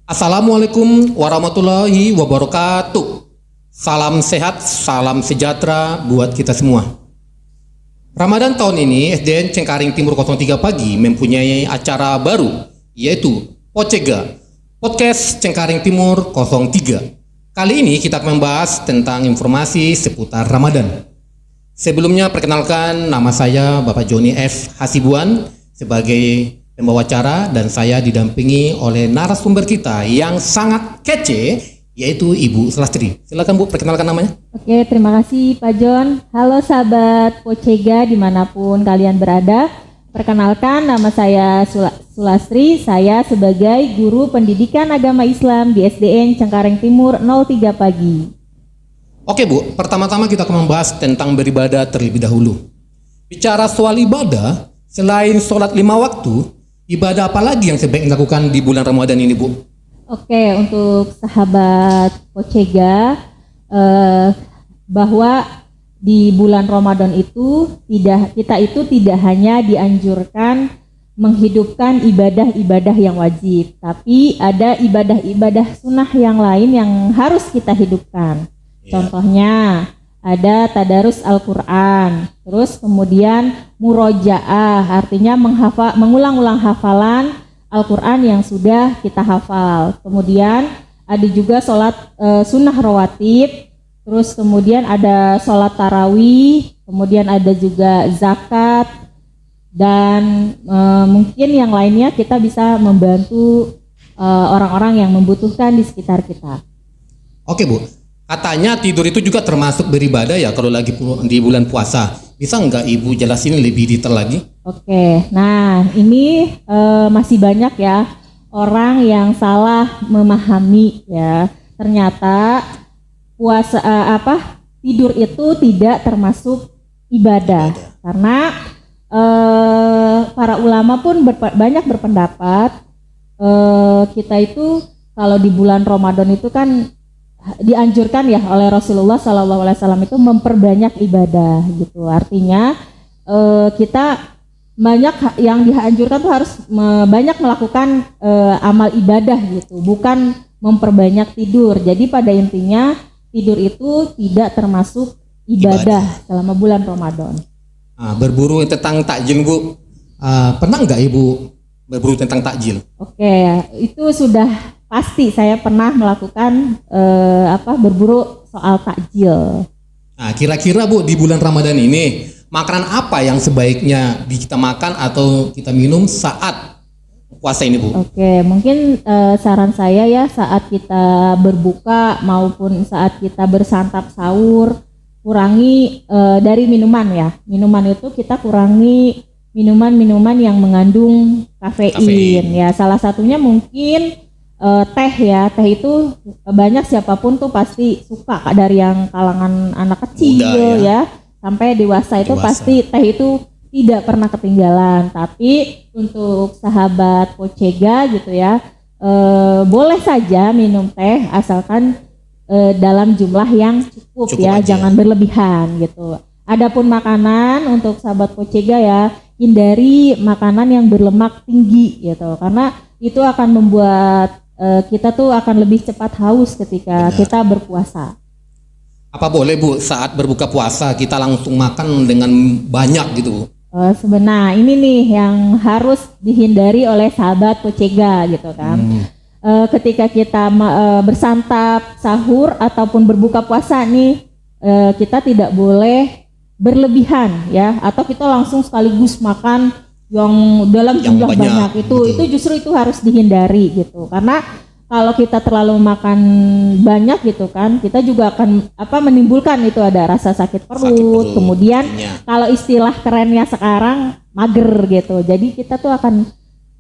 Assalamualaikum warahmatullahi wabarakatuh. Salam sehat, salam sejahtera buat kita semua. Ramadan tahun ini SDN Cengkaring Timur 03 Pagi mempunyai acara baru, yaitu Pocega, Podcast Cengkaring Timur 03. Kali ini kita akan membahas tentang informasi seputar Ramadan. Sebelumnya perkenalkan, nama saya Bapak Joni F. Hasibuan sebagai pembawa acara, dan saya didampingi oleh narasumber kita yang sangat kece, yaitu Ibu Sulastri. Silakan Bu, perkenalkan namanya. Oke, terima kasih Pak John. Halo sahabat Pocega dimanapun kalian berada. Perkenalkan, nama saya Sulastri. Saya sebagai guru pendidikan agama Islam di SDN Cengkaring Timur 03 Pagi. Oke Bu, pertama-tama kita akan membahas tentang beribadah terlebih dahulu. Bicara soal ibadah, selain sholat 5 waktu, ibadah apa lagi yang sebaiknya dilakukan di bulan Ramadan ini, Bu? Oke, untuk sahabat Pocega, bahwa di bulan Ramadan itu kita tidak hanya dianjurkan menghidupkan ibadah-ibadah yang wajib, tapi ada ibadah-ibadah sunnah yang lain yang harus kita hidupkan. Contohnya ada tadarus Al-Quran, terus kemudian murojaah, artinya mengulang-ulang hafalan Al-Quran yang sudah kita hafal. Kemudian ada juga sholat sunnah rawatib, terus kemudian ada sholat tarawih, kemudian ada juga zakat, dan mungkin yang lainnya kita bisa membantu orang-orang yang membutuhkan di sekitar kita. Oke Bu. Katanya tidur itu juga termasuk beribadah ya kalau lagi di bulan puasa. Bisa nggak Ibu jelasin lebih detail lagi? Oke, nah ini masih banyak ya orang yang salah memahami ya. Ternyata tidur itu tidak termasuk ibadah. Karena para ulama pun banyak berpendapat kita itu kalau di bulan Ramadan itu kan dianjurkan ya oleh Rasulullah SAW itu memperbanyak ibadah gitu. Artinya kita banyak yang dianjurkan tuh harus banyak melakukan amal ibadah gitu, bukan memperbanyak tidur. Jadi pada intinya tidur itu tidak termasuk ibadah selama bulan Ramadan. Berburu tentang takjil Bu, pernah nggak Ibu berburu tentang takjil? Oke, itu sudah pasti saya pernah melakukan berburu soal takjil. Nah, kira-kira Bu di bulan Ramadan ini makanan apa yang sebaiknya kita makan atau kita minum saat puasa ini Bu? Oke, mungkin saran saya ya saat kita berbuka maupun saat kita bersantap sahur, kurangi dari minuman ya. Minuman itu kita kurangi minuman-minuman yang mengandung kafein. Ya, salah satunya mungkin teh ya. Teh itu banyak siapapun tuh pasti suka, dari yang kalangan anak kecil ya sampai dewasa itu pasti teh itu tidak pernah ketinggalan. Tapi untuk sahabat Pocega gitu ya, boleh saja minum teh asalkan dalam jumlah yang cukup ya, jangan berlebihan gitu. Adapun makanan untuk sahabat Pocega ya, hindari makanan yang berlemak tinggi gitu, karena itu akan membuat kita tuh akan lebih cepat haus ketika kita berpuasa. Apa boleh Bu saat berbuka puasa kita langsung makan dengan banyak gitu Bu? Sebenarnya ini nih yang harus dihindari oleh sahabat Pocega gitu kan. Ketika kita bersantap, sahur ataupun berbuka puasa nih, kita tidak boleh berlebihan ya, atau kita langsung sekaligus makan yang dalam jumlah banyak itu justru itu harus dihindari gitu. Karena kalau kita terlalu makan banyak gitu kan, kita juga akan menimbulkan itu ada rasa sakit perut. Kemudian kalau istilah kerennya sekarang mager gitu. Jadi kita tuh akan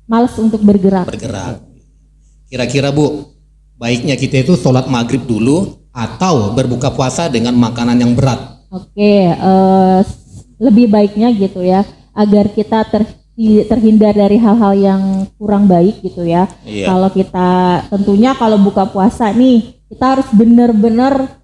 malas untuk bergerak. Kira-kira Bu, baiknya kita itu sholat maghrib dulu atau berbuka puasa dengan makanan yang berat? Oke, lebih baiknya gitu ya, agar kita terhindar dari hal-hal yang kurang baik gitu ya. Kalau kita tentunya kalau buka puasa nih, kita harus benar-benar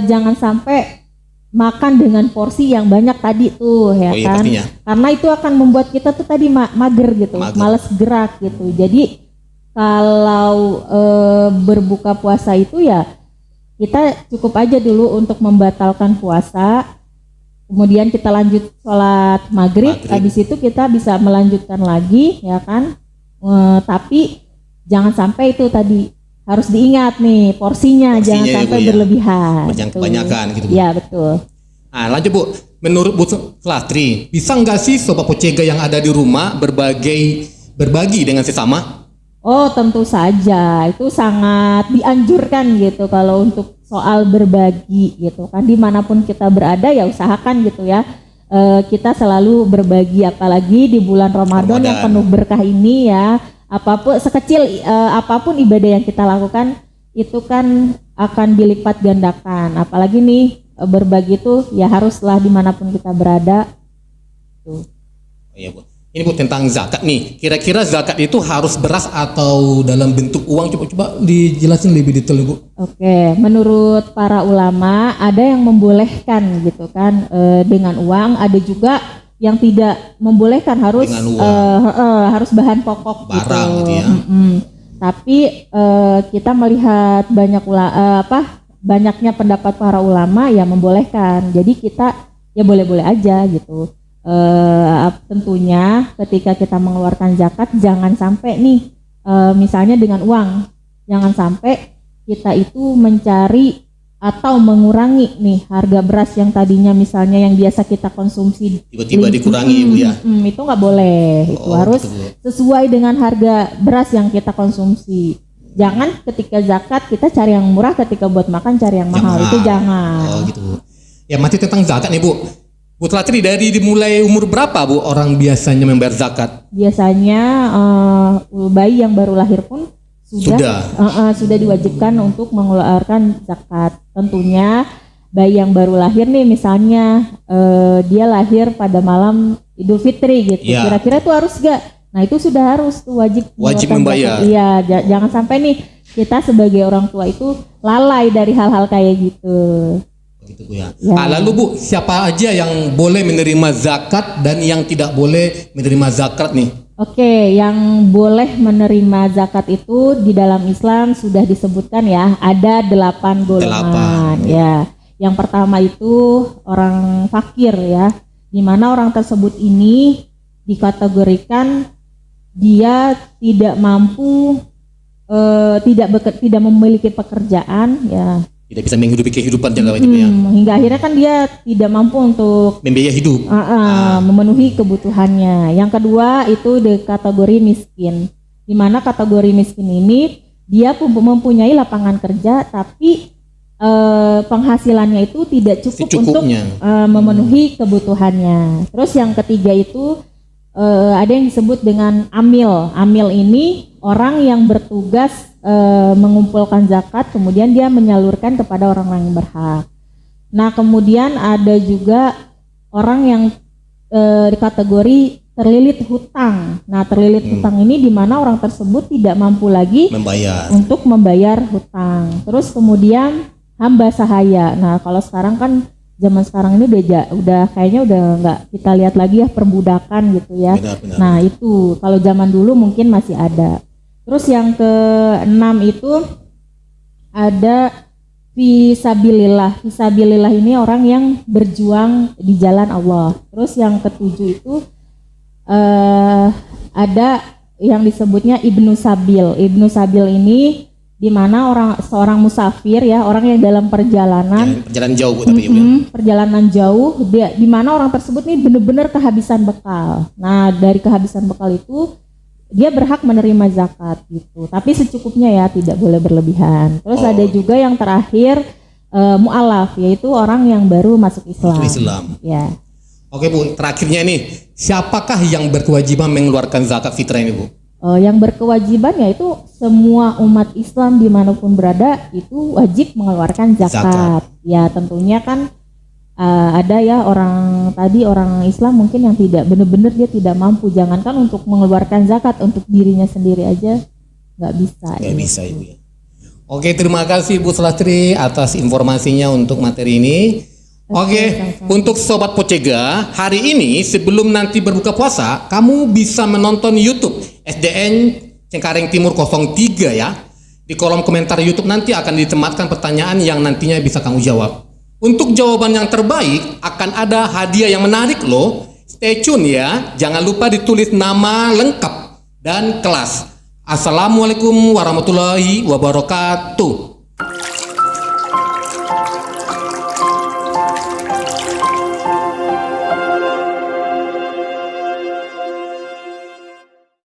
jangan sampai makan dengan porsi yang banyak tadi tuh ya kan. Karena itu akan membuat kita tuh tadi mager gitu, malas gerak gitu. Jadi kalau berbuka puasa itu ya kita cukup aja dulu untuk membatalkan puasa, kemudian kita lanjut sholat maghrib, habis itu kita bisa melanjutkan lagi ya kan. Tapi jangan sampai itu tadi, harus diingat nih porsinya jangan sampai berlebihan. Jangan kebanyakan gitu Bu. Ya betul. Nah lanjut Bu, menurut Bu Sulastri, bisa nggak sih Sobat Pocega yang ada di rumah berbagi dengan sesama? Oh tentu saja, itu sangat dianjurkan gitu kalau untuk soal berbagi gitu kan, dimanapun kita berada ya usahakan gitu ya, kita selalu berbagi, apalagi di bulan Ramadan yang penuh berkah ini ya, apapun sekecil apapun ibadah yang kita lakukan itu kan akan dilipat gandakan, apalagi nih berbagi itu ya haruslah dimanapun kita berada tuh. Oh, iya Bu. Ini Bu tentang zakat nih. Kira-kira zakat itu harus beras atau dalam bentuk uang? Coba dijelasin lebih detail Bu. Oke, menurut para ulama ada yang membolehkan gitu kan dengan uang, ada juga yang tidak membolehkan, harus harus bahan pokok barang gitu ya. Tapi kita melihat banyaknya pendapat para ulama ya membolehkan. Jadi kita ya boleh-boleh aja gitu. Tentunya ketika kita mengeluarkan zakat jangan sampai nih misalnya dengan uang, jangan sampai kita itu mencari atau mengurangi nih harga beras yang tadinya misalnya yang biasa kita konsumsi tiba-tiba dikurangi Bu ya. Itu nggak boleh, itu harus gitu, sesuai dengan harga beras yang kita konsumsi. Jangan ketika zakat kita cari yang murah, ketika buat makan cari yang mahal, itu jangan. Oh gitu Bu. Ya masih tentang zakat nih Bu. Bu Sulastri, dari dimulai umur berapa Bu orang biasanya membayar zakat? Biasanya bayi yang baru lahir pun sudah diwajibkan untuk mengeluarkan zakat. Tentunya bayi yang baru lahir nih misalnya dia lahir pada malam Idul Fitri gitu. Ya. Kira-kira itu harus gak? Nah itu sudah harus tuh wajib membayar. Iya, jangan sampai nih kita sebagai orang tua itu lalai dari hal-hal kayak gitu. Gitu Bu ya. Lalu Bu, siapa aja yang boleh menerima zakat dan yang tidak boleh menerima zakat nih? Oke, yang boleh menerima zakat itu di dalam Islam sudah disebutkan ya, ada 8 golongan. Ya, yang pertama itu orang fakir ya, di mana orang tersebut ini dikategorikan dia tidak mampu, tidak memiliki pekerjaan ya. Tidak bisa menghidupi kehidupan jangka wajib ya. Hingga akhirnya kan dia tidak mampu untuk membiayai hidup, memenuhi kebutuhannya. Yang kedua itu di kategori miskin, di mana kategori miskin ini dia mempunyai lapangan kerja tapi penghasilannya itu tidak cukup untuk memenuhi kebutuhannya. Terus yang ketiga itu ada yang disebut dengan amil. Amil ini orang yang bertugas mengumpulkan zakat, kemudian dia menyalurkan kepada orang yang berhak. Nah kemudian ada juga orang yang di kategori terlilit hutang. Nah terlilit hutang ini di mana orang tersebut tidak mampu lagi untuk membayar hutang. Terus kemudian hamba sahaya. Nah kalau sekarang kan zaman sekarang ini udah kayaknya udah nggak kita lihat lagi ya perbudakan gitu ya. Benar. Nah itu kalau zaman dulu mungkin masih ada. Terus yang ke-6 itu ada fisabilillah. Fisabilillah ini orang yang berjuang di jalan Allah. Terus yang ke-7 itu ada yang disebutnya Ibnu Sabil. Ibnu Sabil ini di mana seorang musafir ya, orang yang dalam perjalanan jauh perjalanan jauh, dia di mana orang tersebut nih benar-benar kehabisan bekal. Nah, dari kehabisan bekal itu dia berhak menerima zakat gitu. Tapi secukupnya ya, tidak boleh berlebihan. Terus ada juga yang terakhir mu'alaf, yaitu orang yang baru masuk Islam. Ya. Oke Bu, terakhirnya nih, siapakah yang berkewajiban mengeluarkan zakat fitrah ini Bu? Yang berkewajiban yaitu semua umat Islam dimanapun berada itu wajib mengeluarkan zakat. Ya tentunya kan ada ya orang Islam mungkin yang tidak benar-benar dia tidak mampu, jangankan untuk mengeluarkan zakat, untuk dirinya sendiri aja nggak bisa. Bisa Ibu ya. Oke, terima kasih Bu Sulastri atas informasinya untuk materi ini. Oke, untuk Sobat Pocega, hari ini sebelum nanti berbuka puasa, kamu bisa menonton YouTube SDN Cengkareng Timur 03 ya. Di kolom komentar YouTube nanti akan ditematkan pertanyaan yang nantinya bisa kamu jawab. Untuk jawaban yang terbaik akan ada hadiah yang menarik loh. Stay tune ya. Jangan lupa ditulis nama lengkap dan kelas. Assalamualaikum warahmatullahi wabarakatuh.